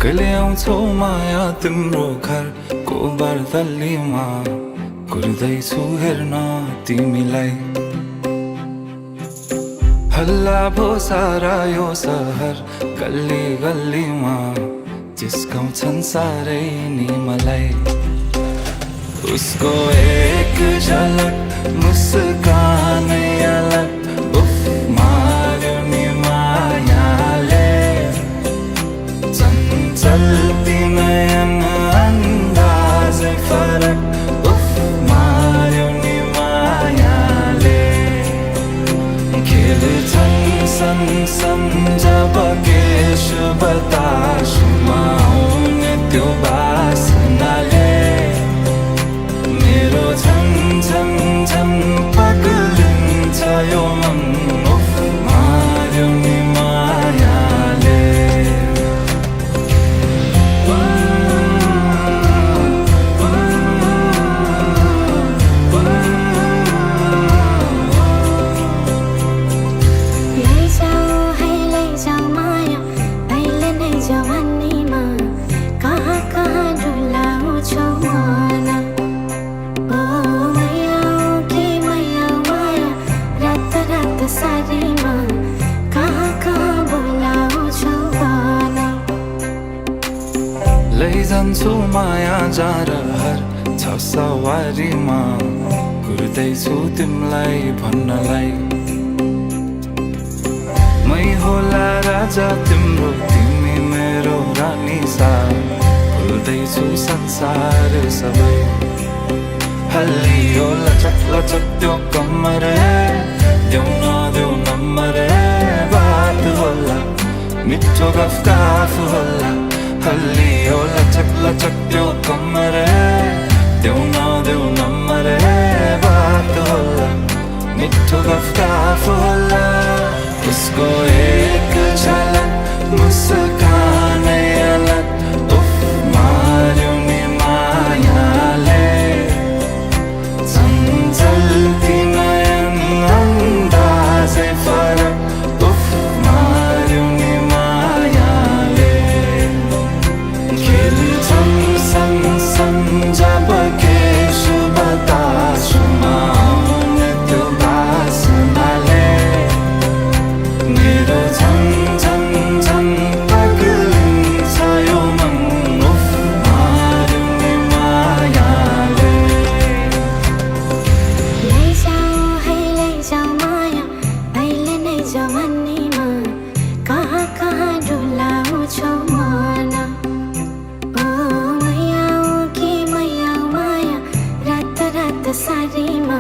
कहिले आउँछौ माया तिम्रो घर को बर्दलीमा कुर्दैछु हेर्न तिमीलाई हल्ला भो सारा यो सहर गल्ली गल्लीमा जिस्काउँछन् सारै नि मलाई उसको एक झलक मुस्कानै अलग उफ मार्यो नि मायाले चञ्चल्ती नयन अन्दाजै फरक उफ मार्यो नि मायाले खेल्छन् सन जब केश बतासमा आउने त्यो बासनाले मेरो झन् झन् झन् पग्लिन्छ यो मन उफ मार्यो नि मायाले लैजान्छु माया जारहर छ सवारीमा कुर्दैछु तिमीलाई भन्नलाई मै होला राजा तिम्रो तिमी मेरो रानी सा भुल्दैछु संसार सबै हल्लियो लचक लचक त्यो कम्मर देऊ नदेऊ नम्बर बात होला मिठो गफ होला हल्लियो लचक लचक त्यो कम्मर देऊ नदेऊ नम्बर बात होला मिठो गफ होला उसको एक झलक मुस्कानै अलग उफ मार्यो नि मायाले चञ्चल्ती नयन अन्दाजै फरक उफ मार्यो नि मायाले खेल्छन् सन जब केश बतासमा आउने त्यो बासनाले मेरो झन् झन् झन् पग्लिन्छ यो मन उफ मार्यो नि मायाले लैजाऊ माया अहिले नै जवानीमा कहाँ कहाँ डुलाउँछौ मन ओ मैया कि मैया माया रात रात सारीमा